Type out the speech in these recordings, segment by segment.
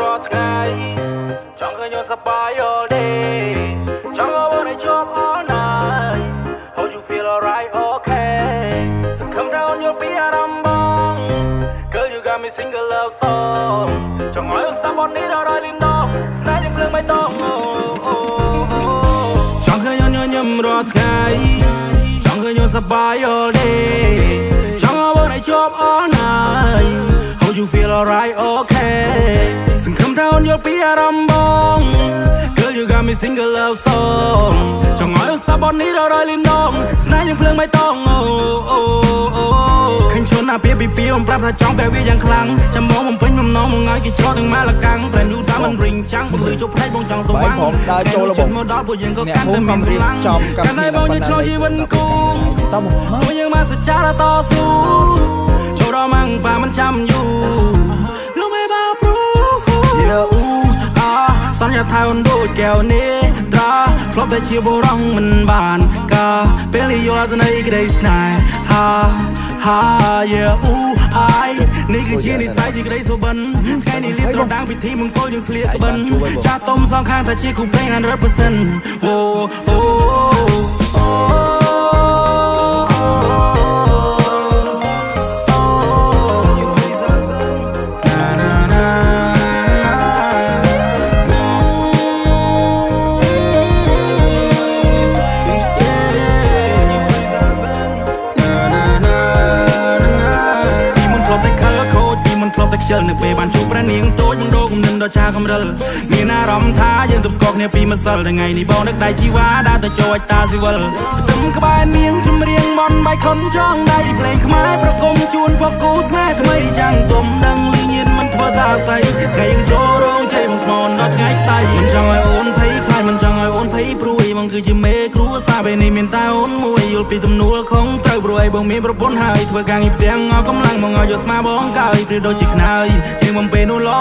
រត់ថ្ងៃចង់ឃើញសប្បាយ all day ចង់ឲ្យបានជាប់ all night Hope you feel alright okay សង្ឃឹមថាអូនយល់ពីអារម្មណ៍បង Girl you got me single love song ចង់ឲ្យស្ដាប់បទនេះដល់រយលីនដងស្នេហ៍យើងភ្លើងបៃតងចង់ឃើញអូនញញឹមរាល់ថ្ងៃចង់ឃើញអូនសប្បាយ all day ចង់ឲ្យបានជាប់ all night Hope you feel alright okay សង្ឃឹមថាអូនយល់ពីអារម្មណ៍បង Girl you got me single love song ចង់ឲ្យស្ដាប់បទនេះដល់រយលីនដងស្នេហ៍យើងភ្លើងបៃតងឃើញឈុនណាពីពីអូនប្រាប់ថាចង់បែបវាយ៉ាងខ្លាំងចាំមកបំពេញបំណងមកឲ្យគេច្រកទាំងម៉ាលកាំងប្រែនូតាមមិនរិញចាំងពលឺជប់ផ្នែកបងចង់ស្វាងខ្ញុំដើរចូលរបស់មកដល់ពួកយើងក៏កាន់តែមានកម្លាំងកាន់តែបងយើងឆ្លងជីវិតគូពួកយើងមកសច្ចាតស៊ូចូលដល់ម៉ាំងប៉ាមិនចាំយូរលោកមេបាព្រូសន្យាថាអូនដូចកែវនេះត្រាធ្លាប់តែជាបុរសមិនបានការពេលយល់អត់នៃក្តីស្នេហានេះគឺជានិស្ស័យជាក្តីសុបិនថ្ងៃនេះលៀបត្រដាងពិធីមង្គលយើងស្លៀកក្បិនចាស់ទុំសងខាងតែជាគូព្រេង 100%អូខ្ជិលនៅពេលបានជួបព្រះនាងតូចមិនដូរគំនិតដល់ចាកំរិលមានអារម្មណ៍ថាយើងទប់ស្គាល់គ្នាពីម្សិលថ្ងៃនេះបងនឹកដៃជីវ៉ាដើរទៅចូលតាស៊ីវិលទឹមក្បែរនាងចម្រៀងបនបៃខុនចងដៃភ្លេងខ្មែរប្រគំជួនពកគូស្នេហ៍ថ្មីចាំងទុំដឹងលឺញៀនមិនធ្វើសាស័យថ្ងៃយើងចូលរងជ័យបងស្មនដល់ថ្ងៃស្អែកមិនចង់ឲ្យអូនភ័យខ្លាចមិនចង់ឲ្យអូនភ័យព្រួយបងគឺជាមេគ្រួសារពេលនេះមានតែអូនមួយយល់ពីទំនួលខុងត្រូវព្រួយបងមានប្រពន្ធហើយធ្វើការងារផ្ទាំងអស់កម្លាំងមកឲ្យយកស្មាបងកើយព្រៀបដូចជាខ្នើយជាងបំពេនោះឡ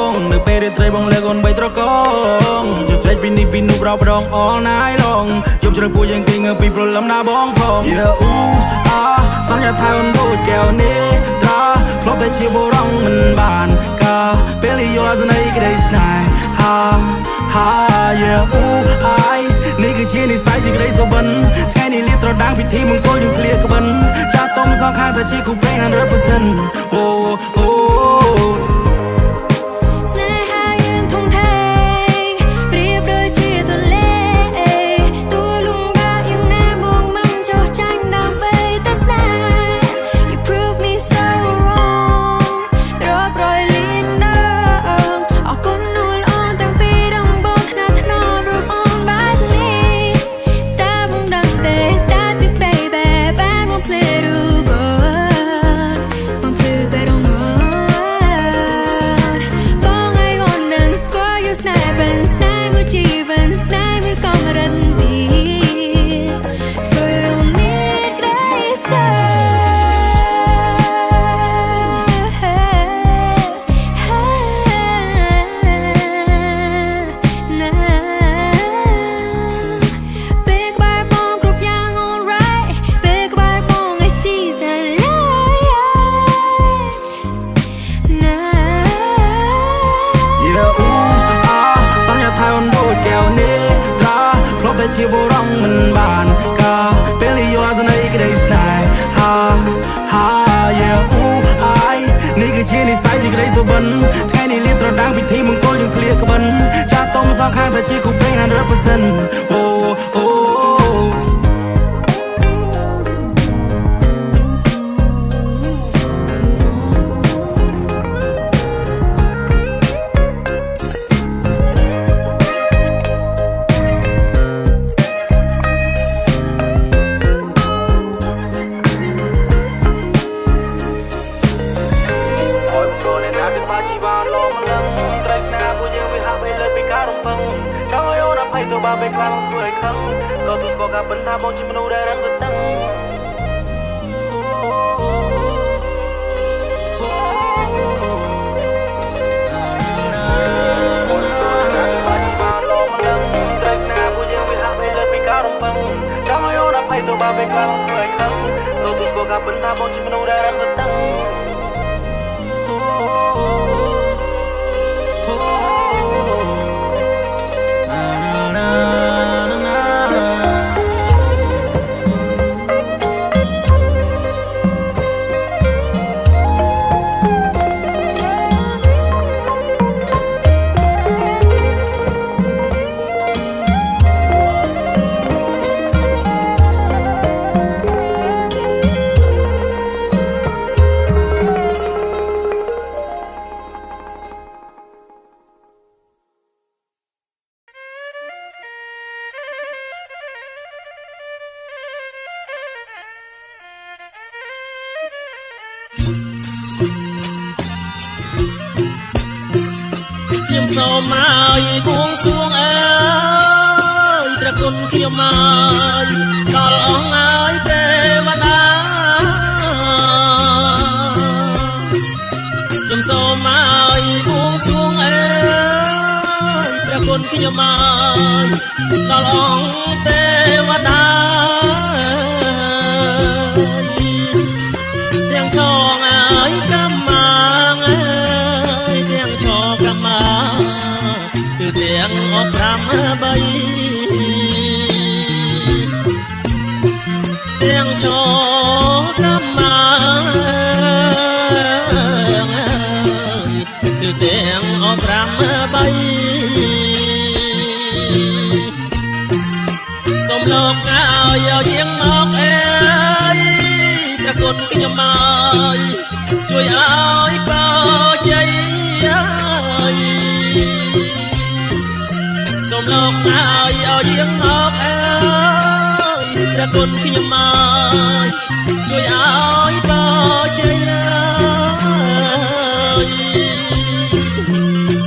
ងនៅពេលរាត្រីបងលើកអូនបីត្រកងជជែកពីនេះពីនោះប្រោប្រង all night long យប់ជ្រៅពួកយើងគេងើពីព្រលឹមណាបងផងសន្យាថាអូនដូចកែវនេះត្រាធ្លាប់តែជាបុរសមិនបានការពេលយល់អត់នៃក្តីស្នេហានេះគឺជានិស្ស័យជាក្តីសុបិនថ្ងៃនេះលៀបត្រដាងពិធីមង្គលយើងស្លៀកក្បិនចាស់ទុំសងខាងតែជាគូព្រេង 100%អូជាបុរសមិនបានការពេលយល់អត់នៃក្តីស្នេហានេះគឺជានិស្ស័យជាក្តីសុបិនថ្ងៃនេះលៀបត្រដាងពិធីមង្គលយើងស្លៀកក្បិនចាស់ទុំសងខាងតែជាគូព្រេង 100%អូទៅបាបេខ្លាំងធ្វើឲ្យខឹងក៏ទូស្គាល់ការបិណ្ឌថាបងជាមនុស្សដែលរឹងដឹងទៅបាបេខ្លាំងធ្វើឲ្យខឹងក៏ទូស្គាល់ការបិណ្ឌថាបងជាមនុស្សដែលរឹងដឹង ខ្ញុំសូមឲ្យបួងសួងអើយព្រះគុណខ្ញុំមកដល់អង្គឲ្យទេវតាខ្ញុំសូមឲ្យបួងសួងអើយព្រះគុណខ្ញុំមកដល់អង្គទេវតាទាំងចងឲ្យកម្មមកអើយទាំងចងកម្មគឺទាំងអប5 3ទាំងចងកម្មគឺទាំងអប5 3សូមលោកឲ្យយាងមកអើយព្រះគុណខ្ញុំមកជួយឲ្យបោជ័យសូមលោកឲ្យយាងមកអើយព្រះគុណខ្ញុំមកជួយឲ្យបោជ័យ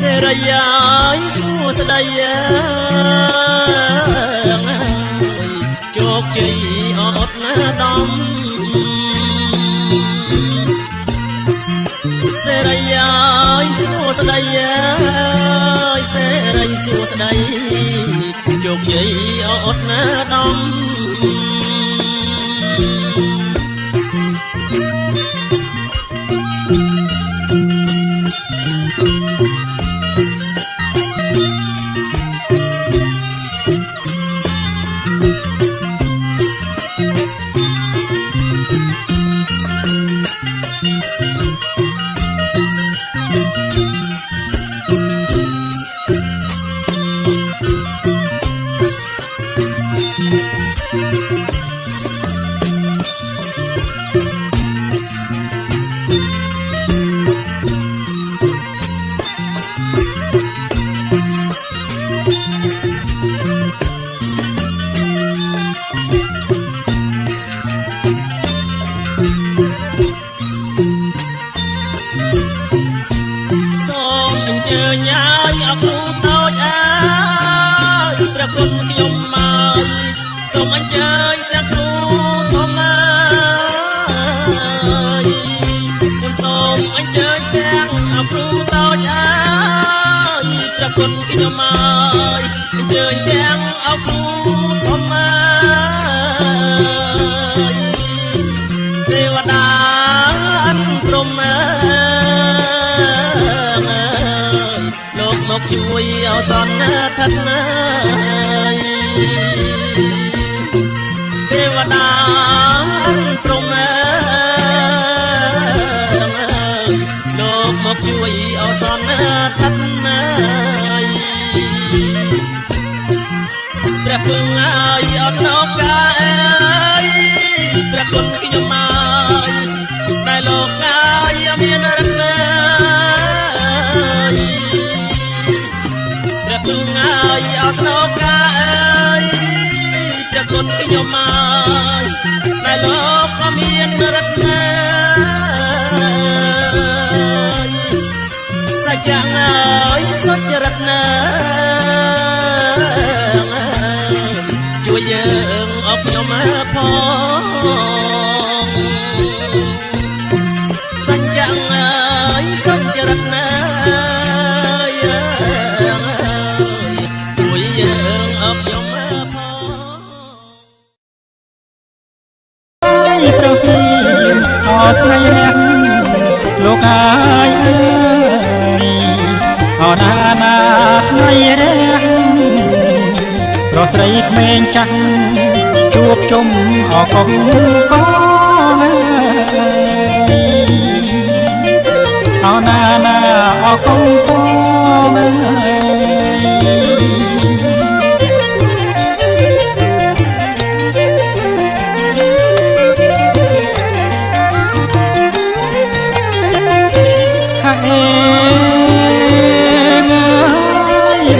សេរីឲ្យសួស្ដីជោគជ័យអត់ណាដំសេរីឲ្យសួស្ដីសេរីសួស្ដីជោគជ័យអត់ណាដំសូមអញ្ជើញទាំងគ្រូធំអើយខ្ញុំសូមអញ្ជើញទាំងគ្រូតូចអើយព្រះគុណខ្ញុំមកអញ្ជើញទាំងគ្រូធំអើយទេវតាអិនព្រំអើយលោកមកជួយអសន្នឋិតអើយទេវតាព្រំអើយលោកមកជួយអសន្នឋិតអើយព្រះពឹងអើយអស្នប់កាអើយព្រះគុណខ្ញុំមកដែលលោកអើយមានរឹកអើយព្រះពឹងអើយអស្នប់កាអើយព្រះគុណខ្ញុំមកដែលលោកក៏មានរឹកអើយសច្ចៈអើយសុចរិតណាជួយយើងអបខ្ញុំផងសច្ចៈអើយសុចរិតណាជួយយើងអបខ្ញុំផងប្រទីអត់ថ្ងៃរះលោកអាយអើយអត់ណាថ្ងៃរះប្រស្រីក្មេងចាស់ជួបជុំអកងកងអត់ណាអកងកង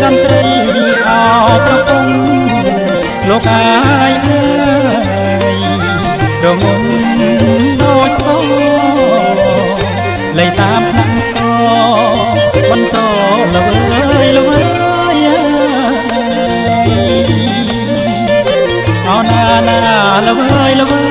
ដំត្រីអប្រគំលោកអាយអើយរងំដូចក លៃតាមផ្នែកស្គរបន្តល្វើយល្វើយអោណាណាល្វើយល្វើ